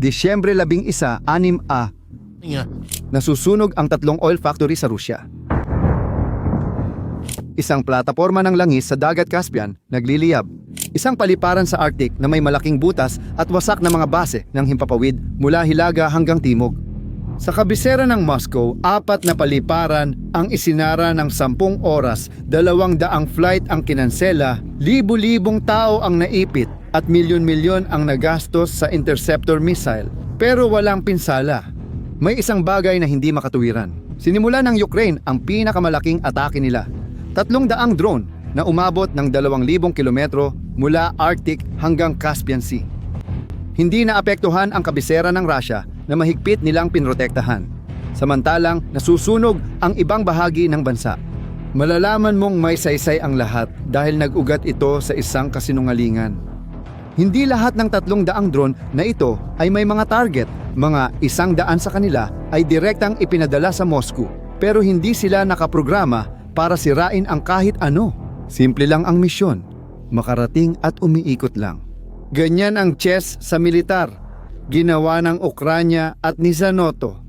Disyembre 11, 6A. Nasusunog ang 3 oil factory sa Rusya. Isang plataporma ng langis sa dagat Caspian nagliliyab. Isang paliparan sa Arctic na may malaking butas at wasak na mga base ng himpapawid mula hilaga hanggang timog. Sa kabisera ng Moscow, 4 na paliparan ang isinara ng 10 oras, 200 flight ang kinansela, libu-libong tao ang naipit at milyon-milyon ang nagastos sa interceptor missile. Pero walang pinsala. May isang bagay na hindi makatuwiran. Sinimula ng Ukraine ang pinakamalaking atake nila. 300 drone na umabot ng 2,000 kilometro mula Arctic hanggang Caspian Sea. Hindi naapektuhan ang kabisera ng Russia na mahigpit nilang pinrotektahan. Samantalang nasusunog ang ibang bahagi ng bansa. Malalaman mong may saysay ang lahat dahil nag-ugat ito sa isang kasinungalingan. Hindi lahat ng 300 drone na ito ay may mga target. Mga 100 sa kanila ay direktang ipinadala sa Moscow. Pero hindi sila nakaprograma para sirain ang kahit ano. Simple lang ang misyon. Makarating at umiikot lang. Ganyan ang chess sa militar. Ginawa ng Ukranya at ni Zanoto.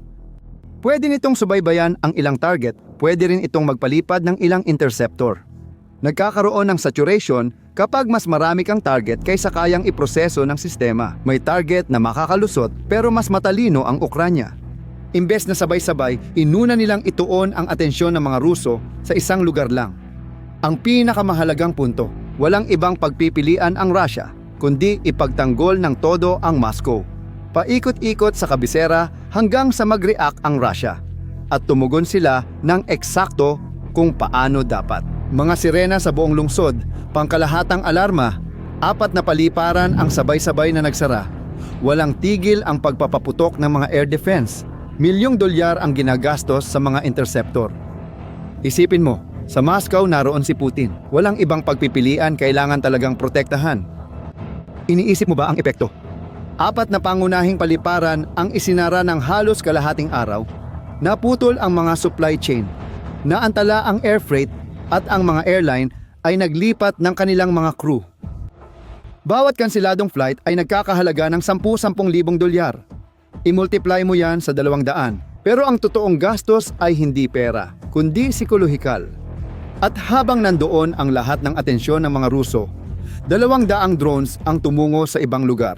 Pwede nitong subaybayan ang ilang target, pwede rin itong magpalipad ng ilang interceptor. Nagkakaroon ng saturation kapag mas marami kang target kaysa kayang iproseso ng sistema. May target na makakalusot pero mas matalino ang Ukranya. Imbes na sabay-sabay, inuna nilang ituon ang atensyon ng mga Ruso sa isang lugar lang. Ang pinakamahalagang punto, walang ibang pagpipilian ang Russia, kundi ipagtanggol ng todo ang Moscow. Paikot-ikot sa kabisera hanggang sa mag-react ang Russia. At tumugon sila ng eksakto kung paano dapat. Mga sirena sa buong lungsod, pangkalahatang alarma, 4 na paliparan ang sabay-sabay na nagsara. Walang tigil ang pagpapaputok ng mga air defense. $1,000,000 ang ginagastos sa mga interceptor. Isipin mo, sa Moscow naroon si Putin. Walang ibang pagpipilian, kailangan talagang protektahan. Iniisip mo ba ang epekto? 4 na pangunahing paliparan ang isinara ng halos kalahating araw. Naputol ang mga supply chain. Naantala ang air freight at ang mga airline ay naglipat ng kanilang mga crew. Bawat kanseladong flight ay nagkakahalaga ng $10,000. I-multiply mo yan sa 200. Pero ang totoong gastos ay hindi pera, kundi psikolohikal. At habang nandoon ang lahat ng atensyon ng mga Ruso, 200 drones ang tumungo sa ibang lugar.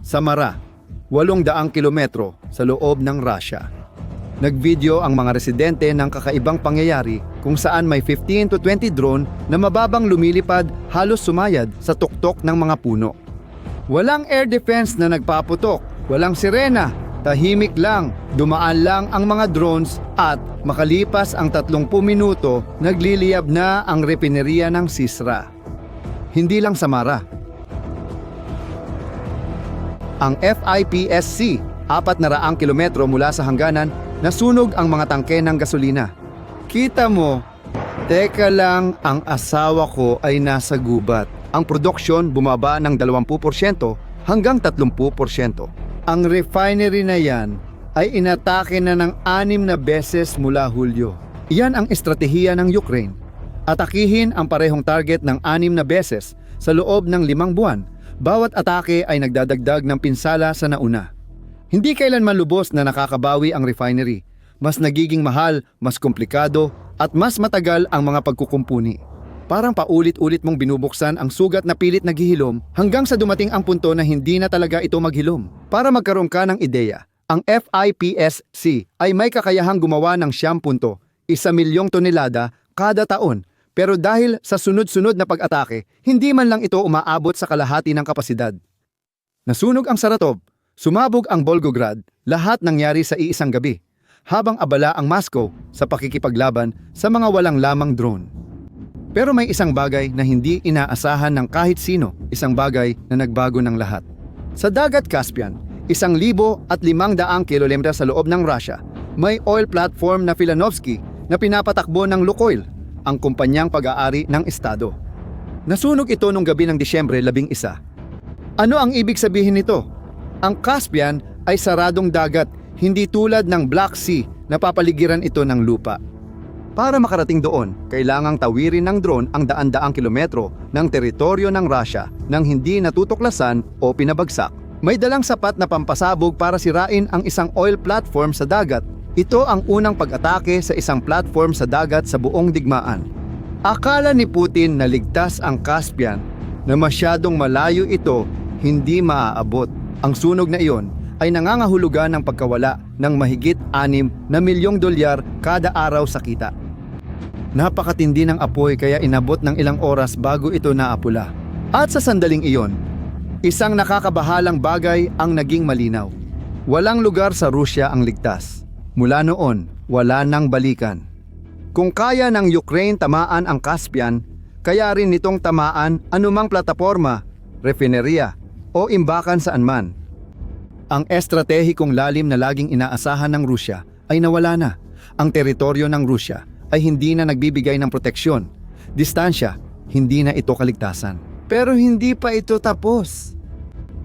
Samara, 800 kilometro sa loob ng Russia. Nagvideo ang mga residente ng kakaibang pangyayari kung saan may 15 to 20 drone na mababang lumilipad halos sumayad sa tuktok ng mga puno. Walang air defense na nagpaputok, walang sirena, tahimik lang, dumaan lang ang mga drones at makalipas ang 30 minuto, nagliliyab na ang refineria ng Sisra. Hindi lang Samara. Ang FIPSC, 400 kilometro mula sa hangganan, nasunog ang mga tangke ng gasolina. Kita mo, teka lang, ang asawa ko ay nasa gubat. Ang produksyon bumaba ng 20% hanggang 30%. Ang refinery na yan ay inatake na ng 6 na beses mula Hulyo. Iyan ang estratehiya ng Ukraine. Atakihin ang parehong target ng 6 na beses sa loob ng 5 buwan. Bawat atake ay nagdadagdag ng pinsala sa nauna. Hindi kailanman lubos na nakakabawi ang refinery. Mas nagiging mahal, mas komplikado, at mas matagal ang mga pagkukumpuni. Parang paulit-ulit mong binubuksan ang sugat na pilit naghihilom hanggang sa dumating ang punto na hindi na talaga ito maghilom. Para magkaroon ka ng ideya, ang FIPSC ay may kakayahang gumawa ng 1,000,000 tonelada kada taon. Pero dahil sa sunod-sunod na pag-atake, hindi man lang ito umaabot sa kalahati ng kapasidad. Nasunog ang Saratov, sumabog ang Volgograd, lahat nangyari sa iisang gabi, habang abala ang Moscow sa pakikipaglaban sa mga walang lamang drone. Pero may isang bagay na hindi inaasahan ng kahit sino, isang bagay na nagbago ng lahat. Sa dagat Caspian, 1,500 kilometro sa loob ng Russia, may oil platform na Filanovsky na pinapatakbo ng Lukoil, ang kumpanyang pag-aari ng estado. Nasunog ito noong gabi ng Disyembre 11. Ano ang ibig sabihin nito? Ang Caspian ay saradong dagat, hindi tulad ng Black Sea na papaligiran ito ng lupa. Para makarating doon, kailangang tawirin ng drone ang daan-daang kilometro ng teritoryo ng Russia nang hindi natutuklasan o pinabagsak. May dalang sapat na pampasabog para sirain ang isang oil platform sa dagat. Ito ang unang pag-atake sa isang platform sa dagat sa buong digmaan. Akala ni Putin na ligtas ang Caspian, na masyadong malayo ito, hindi maaabot. Ang sunog na iyon ay nangangahulugan ng pagkawala ng mahigit 6 na milyong dolyar kada araw sa kita. Napakatindi ng apoy kaya inabot ng ilang oras bago ito naapula. At sa sandaling iyon, isang nakakabahalang bagay ang naging malinaw. Walang lugar sa Rusya ang ligtas. Mula noon, wala nang balikan. Kung kaya ng Ukraine tamaan ang Caspian, kaya rin nitong tamaan anumang plataporma, refineria o imbakan saan man. Ang estratehikong lalim na laging inaasahan ng Rusya ay nawala na. Ang teritoryo ng Rusya ay hindi na nagbibigay ng proteksyon. Distansya, hindi na ito kaligtasan. Pero hindi pa ito tapos.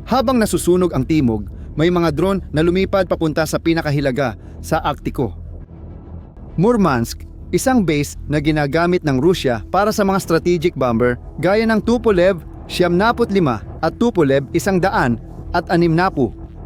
Habang nasusunog ang timog, may mga drone na lumipad papunta sa pinakahilaga sa Aktiko. Murmansk, isang base na ginagamit ng Rusya para sa mga strategic bomber gaya ng Tupolev 75 at Tupolev 100 at 60.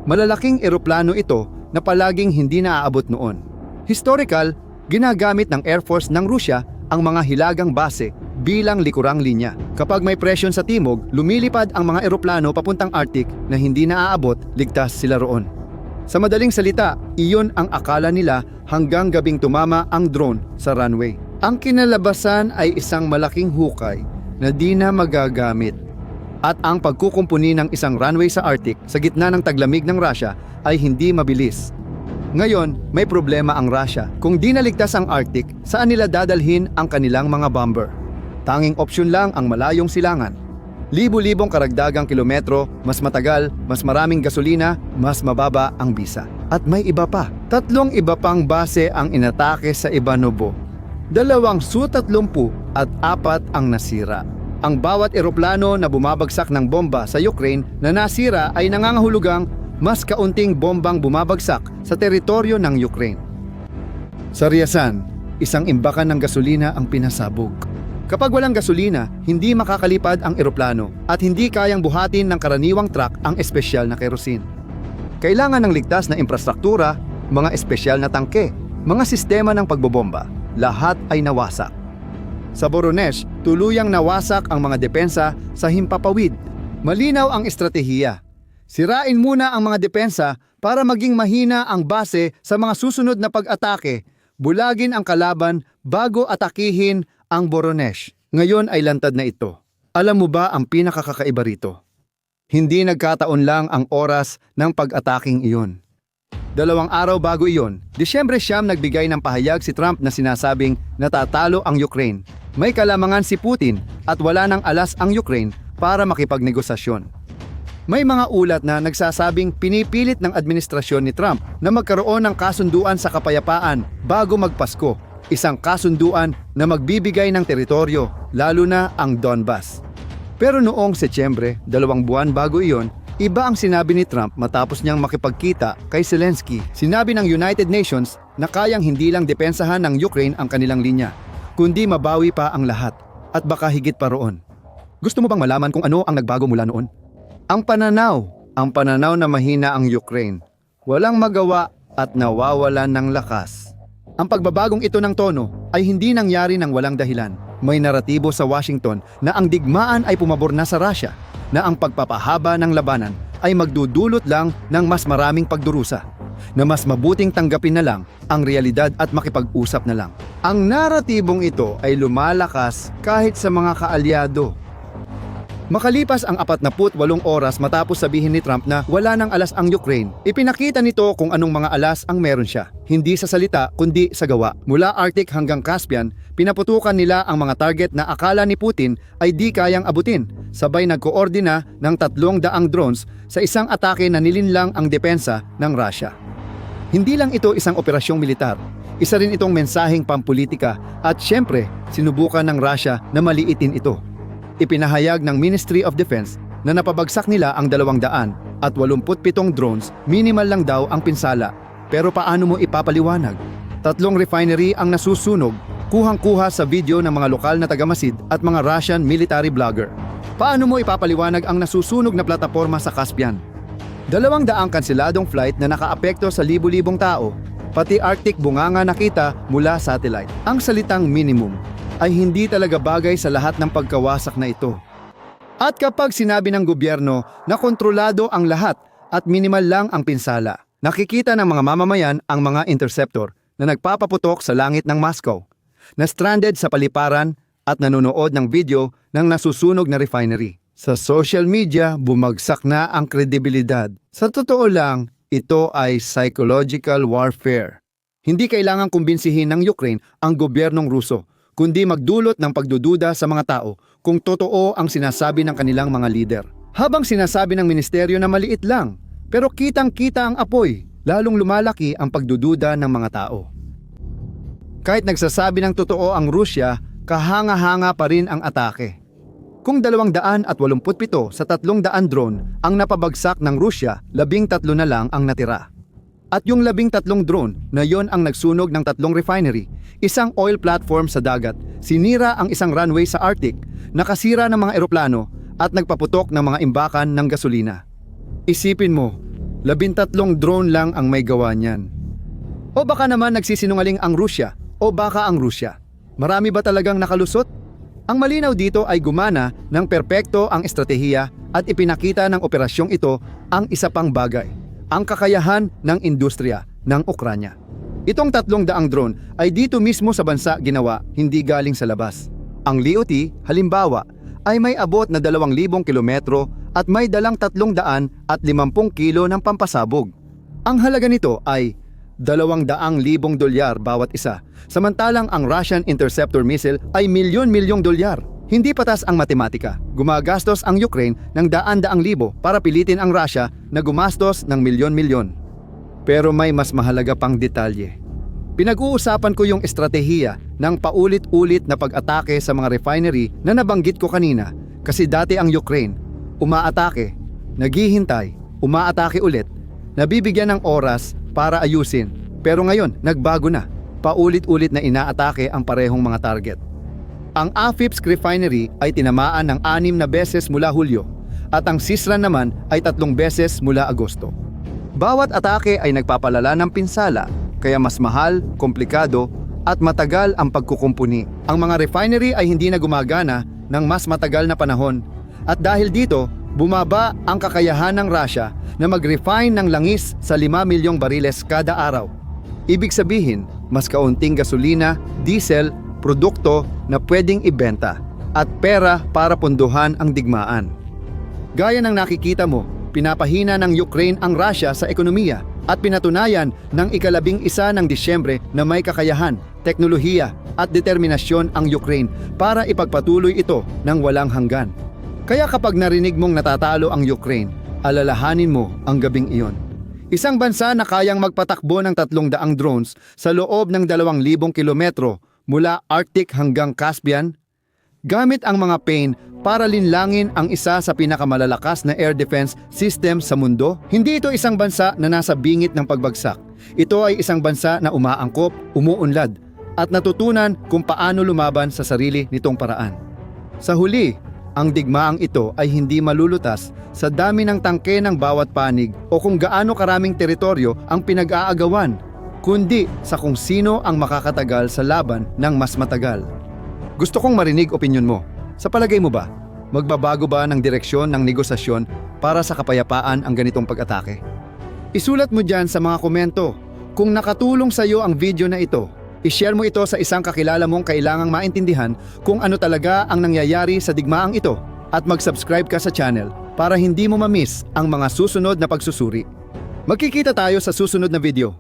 Malalaking eroplano ito na palaging hindi naaabot noon. Historical, ginagamit ng Air Force ng Rusya ang mga hilagang base bilang likurang linya. Kapag may presyon sa timog, lumilipad ang mga eroplano papuntang Arctic na hindi naaabot, ligtas sila roon. Sa madaling salita, iyon ang akala nila hanggang gabing tumama ang drone sa runway. Ang kinalabasan ay isang malaking hukay na di na magagamit. At ang pagkukumpuni ng isang runway sa Arctic sa gitna ng taglamig ng Russia ay hindi mabilis. Ngayon, may problema ang Russia. Kung di naligtas ang Arctic, saan nila dadalhin ang kanilang mga bomber? Tanging opsyon lang ang malayong silangan. Libo-libong karagdagang kilometro, mas matagal, mas maraming gasolina, mas mababa ang bisa. At may iba pa. 3 iba pang base ang inatake sa Ivanovo. 2 Su-30 at 4 ang nasira. Ang bawat eroplano na bumabagsak ng bomba sa Ukraine na nasira ay nangangahulugang mas kaunting bombang bumabagsak sa teritoryo ng Ukraine. Sa Ryazan, isang imbakan ng gasolina ang pinasabog. Kapag walang gasolina, hindi makakalipad ang eroplano at hindi kayang buhatin ng karaniwang truck ang espesyal na kerosene. Kailangan ng ligtas na infrastruktura, mga espesyal na tangke, mga sistema ng pagbobomba, lahat ay nawasak. Sa Voronezh, tuluyang nawasak ang mga depensa sa himpapawid. Malinaw ang estratehiya. Sirain muna ang mga depensa para maging mahina ang base sa mga susunod na pag-atake. Bulagin ang kalaban bago atakihin ang Voronezh. Ngayon ay lantad na ito. Alam mo ba ang pinakakakaiba rito? Hindi nagkataon lang ang oras ng pag-ataking iyon. 2 araw bago iyon, Disyembre 9 nagbigay ng pahayag si Trump na sinasabing natatalo ang Ukraine. May kalamangan si Putin at wala nang alas ang Ukraine para makipagnegosasyon. May mga ulat na nagsasabing pinipilit ng administrasyon ni Trump na magkaroon ng kasunduan sa kapayapaan bago magpasko. Isang kasunduan na magbibigay ng teritoryo, lalo na ang Donbas. Pero noong Setyembre, 2 buwan bago iyon, iba ang sinabi ni Trump matapos niyang makipagkita kay Zelensky. Sinabi ng United Nations na kayang hindi lang depensahan ng Ukraine ang kanilang linya, kundi mabawi pa ang lahat at baka higit pa roon. Gusto mo bang malaman kung ano ang nagbago mula noon? Ang pananaw na mahina ang Ukraine. Walang magawa at nawawalan ng lakas. Ang pagbabagong ito ng tono ay hindi nangyari ng walang dahilan. May naratibo sa Washington na ang digmaan ay pumabor na sa Russia, na ang pagpapahaba ng labanan ay magdudulot lang ng mas maraming pagdurusa, na mas mabuting tanggapin na lang ang realidad at makipag-usap na lang. Ang naratibong ito ay lumalakas kahit sa mga kaalyado. Makalipas ang 48 oras matapos sabihin ni Trump na wala nang alas ang Ukraine, ipinakita nito kung anong mga alas ang meron siya. Hindi sa salita kundi sa gawa. Mula Arctic hanggang Caspian, pinaputukan nila ang mga target na akala ni Putin ay di kayang abutin. Sabay nagkoordina ng 300 drones sa isang atake na nilinlang ang depensa ng Russia. Hindi lang ito isang operasyong militar. Isa rin itong mensaheng pampolitika at syempre, sinubukan ng Russia na maliitin ito. Ipinahayag ng Ministry of Defense na napabagsak nila ang 287 drones, minimal lang daw ang pinsala. Pero paano mo ipapaliwanag? 3 refinery ang nasusunog, kuhang-kuha sa video ng mga lokal na tagamasid at mga Russian military blogger. Paano mo ipapaliwanag ang nasusunog na plataporma sa Caspian? 200 kanseladong flight na nakaapekto sa libu-libong tao, pati Arctic bunganga nakita mula satellite. Ang salitang minimum ay hindi talaga bagay sa lahat ng pagkawasak na ito. At kapag sinabi ng gobyerno na kontrolado ang lahat at minimal lang ang pinsala, nakikita ng mga mamamayan ang mga interceptor na nagpapaputok sa langit ng Moscow, na stranded sa paliparan at nanonood ng video ng nasusunog na refinery. Sa social media, bumagsak na ang kredibilidad. Sa totoo lang, ito ay psychological warfare. Hindi kailangang kumbinsihin ng Ukraine ang gobyernong Ruso, kundi magdulot ng pagdududa sa mga tao kung totoo ang sinasabi ng kanilang mga lider. Habang sinasabi ng ministeryo na maliit lang, pero kitang-kita ang apoy, lalong lumalaki ang pagdududa ng mga tao. Kahit nagsasabi ng totoo ang Rusya, kahanga-hanga pa rin ang atake. Kung 287 sa 300 drone ang napabagsak ng Rusya, 13 na lang ang natira. At yung 13 drone na yon ang nagsunog ng 3 refinery, isang oil platform sa dagat, sinira ang isang runway sa Arctic, nakasira ng mga eroplano at nagpaputok ng mga imbakan ng gasolina. Isipin mo, 13 drone lang ang may gawa niyan. O baka naman nagsisinungaling ang Rusya, o baka ang Rusya. Marami ba talagang nakalusot? Ang malinaw dito ay gumana ng perpekto ang estratehiya at ipinakita ng operasyong ito ang isa pang bagay, ang kakayahan ng industriya ng Ukranya. Itong 300 drone ay dito mismo sa bansa ginawa, hindi galing sa labas. Ang Leoty, halimbawa, ay may abot na 2,000 kilometro at may dalang 350 kilo ng pampasabog. Ang halaga nito ay $200,000 bawat isa, samantalang ang Russian Interceptor missile ay milyon-milyong dolyar. Hindi patas ang matematika. Gumagastos ang Ukraine ng daan-daang libo para pilitin ang Russia na gumastos ng milyon-milyon. Pero may mas mahalaga pang detalye. Pinag-uusapan ko yung estratehiya ng paulit-ulit na pag-atake sa mga refinery na nabanggit ko kanina, kasi dati ang Ukraine, umaatake, naghihintay, umaatake ulit, nabibigyan ng oras para ayusin. Pero ngayon, nagbago na. Paulit-ulit na inaatake ang parehong mga target. Ang Afipsk refinery ay tinamaan ng 6 na beses mula Hulyo at ang Sisran naman ay 3 beses mula Agosto. Bawat atake ay nagpapalala ng pinsala, kaya mas mahal, komplikado at matagal ang pagkukumpuni. Ang mga refinery ay hindi na gumagana ng mas matagal na panahon at dahil dito, bumaba ang kakayahan ng Russia na mag-refine ng langis sa 5 milyong bariles kada araw. Ibig sabihin, mas kaunting gasolina, diesel, produkto na pwedeng ibenta at pera para punduhan ang digmaan. Gaya ng nakikita mo, pinapahina ng Ukraine ang Russia sa ekonomiya at pinatunayan ng 11 ng Disyembre na may kakayahan, teknolohiya at determinasyon ang Ukraine para ipagpatuloy ito ng walang hanggan. Kaya kapag narinig mong natatalo ang Ukraine, alalahanin mo ang gabing iyon. Isang bansa na kayang magpatakbo ng 300 drones sa loob ng 2,000 kilometro mula Arctic hanggang Caspian, gamit ang mga plane para linlangin ang isa sa pinakamalalakas na air defense system sa mundo. Hindi ito isang bansa na nasa bingit ng pagbagsak. Ito ay isang bansa na umaangkop, umuunlad, at natutunan kung paano lumaban sa sarili nitong paraan. Sa huli, ang digmaang ito ay hindi malulutas sa dami ng tangke ng bawat panig o kung gaano karaming teritoryo ang pinag-aagawan, kundi sa kung sino ang makakatagal sa laban ng mas matagal. Gusto kong marinig opinyon mo. Sa palagay mo ba, magbabago ba ng direksyon ng negosasyon para sa kapayapaan ang ganitong pag-atake? Isulat mo dyan sa mga komento. Kung nakatulong sa iyo ang video na ito, i-share mo ito sa isang kakilala mong kailangang maintindihan kung ano talaga ang nangyayari sa digmaang ito at mag-subscribe ka sa channel para hindi mo ma-miss ang mga susunod na pagsusuri. Magkikita tayo sa susunod na video.